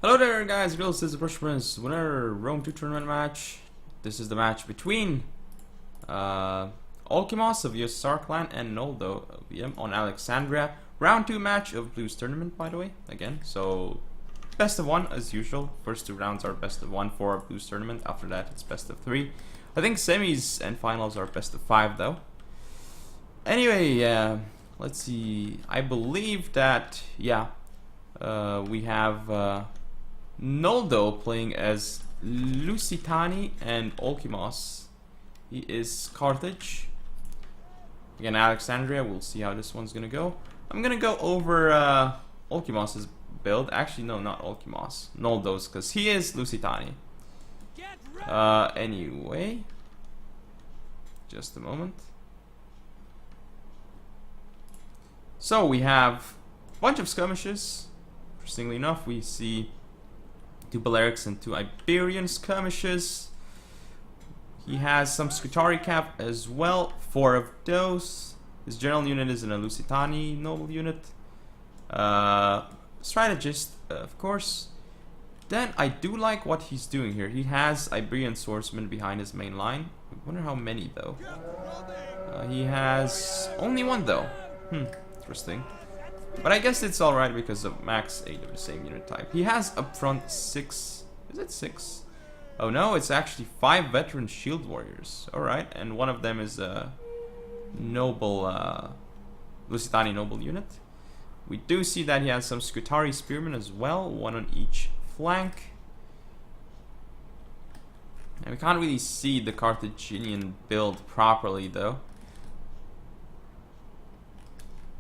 Hello there guys, this is the Brush Prince, winner Rome 2 tournament match. This is the match between Olkimos of USSR clan and Noldo of VM on Alexandria. Round 2 match of Blues tournament, by the way, again. So, best of 1 as usual. First 2 rounds are best of 1 for Blues tournament, after that it's best of 3. I think semis and finals are best of 5 though. Anyway, let's see, I believe that, we have Noldo playing as Lusitani and Olkimos. He is Carthage. Again, Alexandria. We'll see how this one's gonna go. I'm gonna go over Olkimos' build. Actually, no, not Olkimos. Noldo's, because he is Lusitani. Anyway. Just a moment. So, we have a bunch of skirmishes. Interestingly enough, we see 2 Balearics and 2 Iberian skirmishes. He has some Scutari cap as well, 4 of those. His general unit is in a Lusitani noble unit. Strategist, of course. Then I do like what he's doing here. He has Iberian swordsmen behind his main line. I wonder how many though. He has only 1 though. Interesting. But I guess it's alright because of max 8 of the same unit type. He has up front 6. Is it 6? Oh no, it's actually 5 veteran shield warriors. Alright, and one of them is a noble, Lusitani noble unit. We do see that he has some Scutari spearmen as well, 1 on each flank. And we can't really see the Carthaginian build properly though.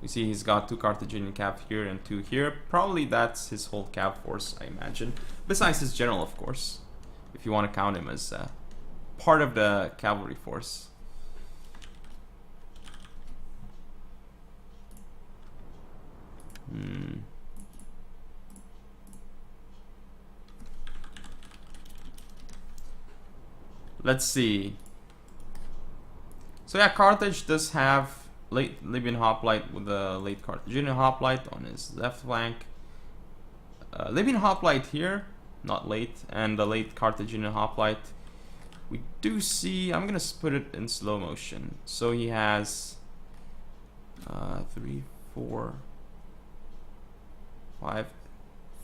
We see he's got 2 Carthaginian cav here and 2 here. Probably that's his whole cav force, I imagine. Besides his general, of course. If you want to count him as part of the cavalry force. Let's see. So yeah, Carthage does have late Libyan hoplite with the late Carthaginian hoplite on his left flank. Libyan hoplite here, not late, and the late Carthaginian hoplite. We do see, I'm gonna put it in slow motion. So he has 3, 4,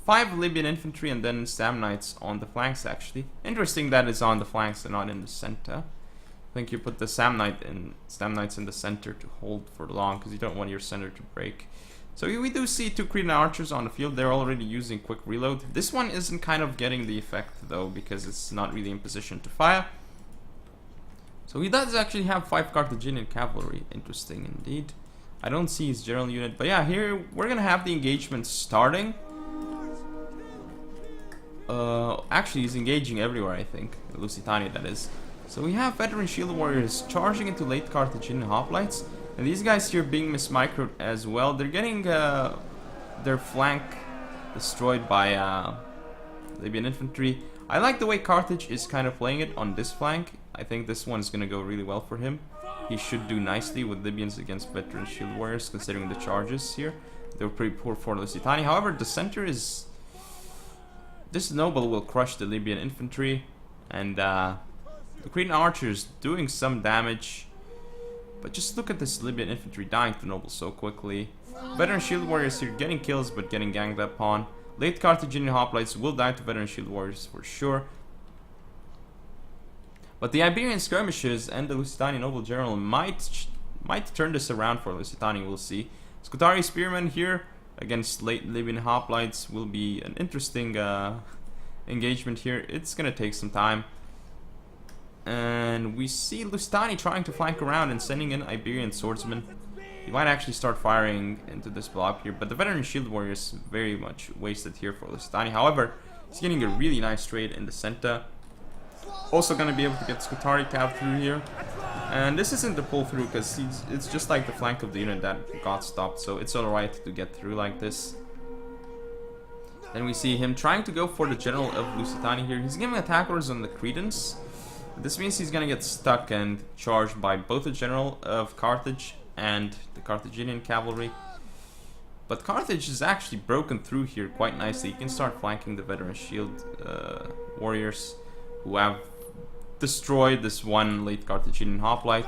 5 Libyan infantry and then Samnites on the flanks actually. Interesting that it's on the flanks and not in the center. I think you put the Samnites in the center to hold for long because you don't want your center to break. So we do see 2 Cretan archers on the field. They're already using quick reload. This one isn't kind of getting the effect though because it's not really in position to fire. So he does actually have 5 Carthaginian cavalry. Interesting indeed. I don't see his general unit, but yeah, here we're gonna have the engagement starting. Actually, he's engaging everywhere, I think. Lusitania, that is. So we have veteran shield warriors charging into late Carthaginian hoplites, and these guys here being mismicroed as well. They're getting their flank destroyed by Libyan infantry. I like the way Carthage is kind of playing it on this flank. I think this one's gonna go really well for him. He should do nicely with Libyans against veteran shield warriors, considering the charges here. They were pretty poor for Lusitania. However, the center is... This noble will crush the Libyan infantry, and the Cretan archers doing some damage. But just look at this Libyan infantry dying to noble so quickly. Veteran shield warriors here getting kills but getting ganged up on. Late Carthaginian hoplites will die to veteran shield warriors for sure. But the Iberian skirmishes and the Lusitani noble general might turn this around for Lusitani, we'll see. Scutari spearmen here against late Libyan hoplites will be an interesting engagement here. It's gonna take some time. And we see Lusitani trying to flank around and sending in Iberian swordsmen. He might actually start firing into this block here, but the veteran shield warrior is very much wasted here for Lusitani. However, he's getting a really nice trade in the center. Also gonna be able to get Scutari cav through here. And this isn't the pull through because it's just like the flank of the unit that got stopped, so it's alright to get through like this. Then we see him trying to go for the general of Lusitania here. He's giving attack orders on the Cretans. This means he's gonna get stuck and charged by both the general of Carthage and the Carthaginian cavalry. But Carthage is actually broken through here quite nicely. You can start flanking the veteran shield warriors who have destroyed this one late Carthaginian hoplite.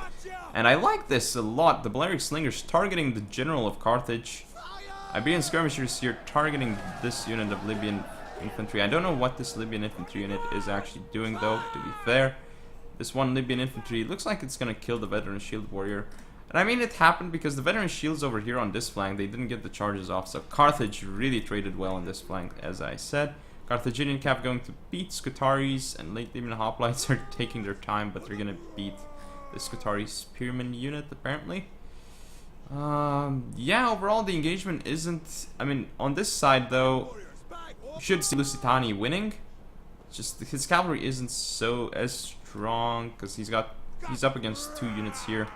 And I like this a lot. The Balearic Slingers targeting the general of Carthage. Iberian skirmishers here targeting this unit of Libyan infantry. I don't know what this Libyan infantry unit is actually doing though, to be fair. This one Libyan infantry looks like it's gonna kill the veteran shield warrior. And I mean, it happened because the veteran shields over here on this flank, they didn't get the charges off. So Carthage really traded well on this flank, as I said. Carthaginian cap going to beat Scutaris, and late Libyan hoplites are taking their time, but they're gonna beat the Scutari spearman unit apparently. Yeah, overall the engagement isn't, I mean, on this side though, you should see Lusitani winning. Just his cavalry isn't so as strong because he's up against 2 units here.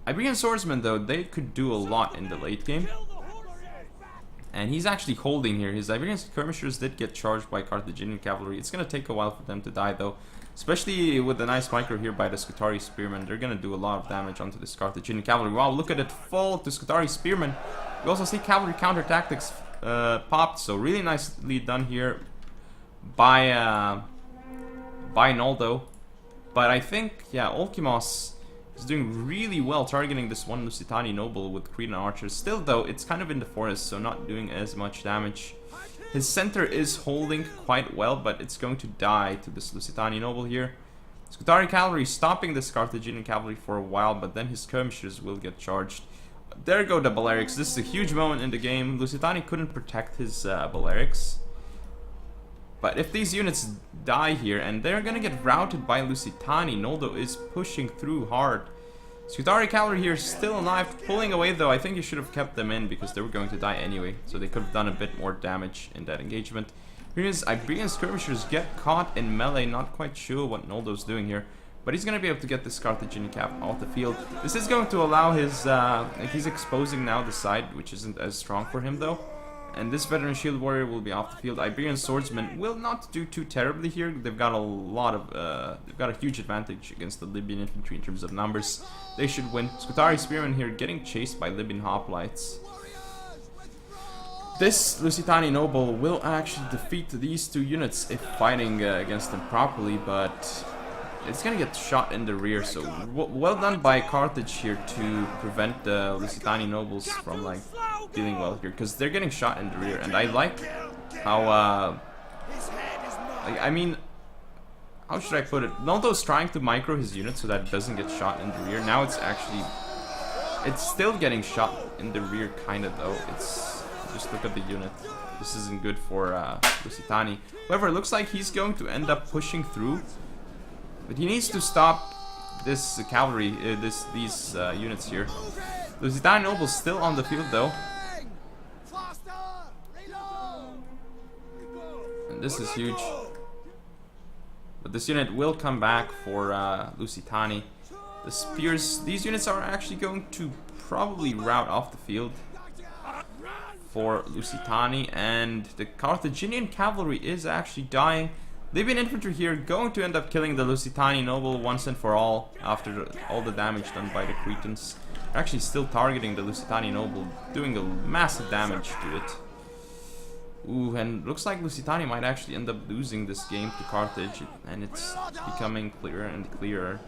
Iberian swordsmen though, they could do a lot in the late game. And he's actually holding here. His Iberian skirmishers did get charged by Carthaginian cavalry. It's gonna take a while for them to die though. Especially with the nice micro here by the Scutari spearmen. They're gonna do a lot of damage onto this Carthaginian cavalry. Wow, look at it fall to Scutari spearmen. We also see cavalry counter tactics popped. So really nicely done here by Noldo. But I think, yeah, Olkimos is doing really well targeting this one Lusitani noble with Cretan archers. Still though, it's kind of in the forest, so not doing as much damage. His center is holding quite well, but it's going to die to this Lusitani noble here. Scutari cavalry stopping this Carthaginian cavalry for a while, but then his skirmishers will get charged. There go the Balearics. This is a huge moment in the game. Lusitani couldn't protect his Balearics. But if these units die here, and they're gonna get routed by Lusitani, Noldo is pushing through hard. Scutari cavalry here still alive, pulling away though. I think you should have kept them in because they were going to die anyway. So they could have done a bit more damage in that engagement. Here's Iberian skirmishers get caught in melee. Not quite sure what Noldo's doing here. But he's gonna be able to get this Carthaginian cap off the field. This is going to allow his... he's exposing now the side, which isn't as strong for him though. And this veteran shield warrior will be off the field. Iberian swordsmen will not do too terribly here. They've got a lot of, they've got a huge advantage against the Libyan infantry in terms of numbers. They should win. Scutari spearmen here getting chased by Libyan hoplites. This Lusitani noble will actually defeat these 2 units if fighting against them properly, but it's gonna get shot in the rear. So well done by Carthage here to prevent the Lusitani nobles from like doing well here, because they're getting shot in the rear. And I like how I mean, how should I put it? Noldo's trying to micro his unit so that it doesn't get shot in the rear. Now it's still getting shot in the rear kind of though. It's just look at the unit. This isn't good for Lusitani. However, it looks like he's going to end up pushing through. But he needs to stop this cavalry, these units here. Lusitani nobles still on the field though. And this is huge. But this unit will come back for Lusitani. The spears, these units are actually going to probably rout off the field for Lusitani. And the Carthaginian cavalry is actually dying. Libyan infantry here going to end up killing the Lusitani noble once and for all after all the damage done by the Cretans. They're actually still targeting the Lusitani noble, doing a massive damage to it. Ooh, and looks like Lusitani might actually end up losing this game to Carthage, and it's becoming clearer and clearer.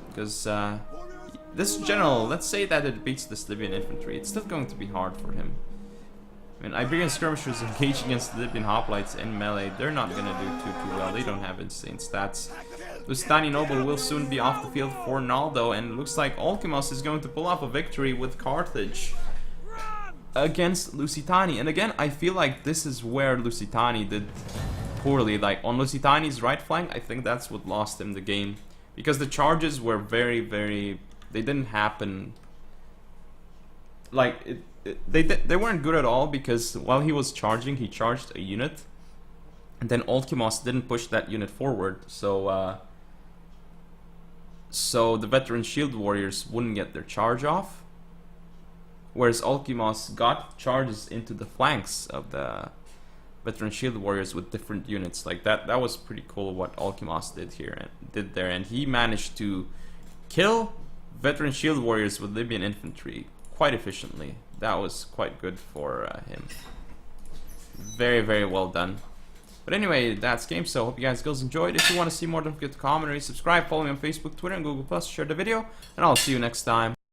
Because this general, let's say that it beats this Libyan infantry, it's still going to be hard for him. I mean, Iberian skirmishers engage against the Libyan hoplites in melee. They're not gonna do too well. They don't have insane stats. Lusitani noble will soon be off the field for Noldo, and it looks like Olkimos is going to pull off a victory with Carthage against Lusitani. And again, I feel like this is where Lusitani did poorly. Like on Lusitani's right flank, I think that's what lost him the game, because the charges were very, they didn't happen. Like they weren't good at all, because while he was charging, he charged a unit, and then Olkimos didn't push that unit forward, so the veteran shield warriors wouldn't get their charge off, whereas Olkimos got charges into the flanks of the veteran shield warriors with different units. Like that was pretty cool what Olkimos did there, and he managed to kill veteran shield warriors with Libyan infantry quite efficiently. that was quite good for him. Very, very well done. But anyway, that's game, so hope you guys enjoyed. If you want to see more, don't forget to comment or subscribe. Follow me on Facebook, Twitter, and Google+. Share the video, and I'll see you next time.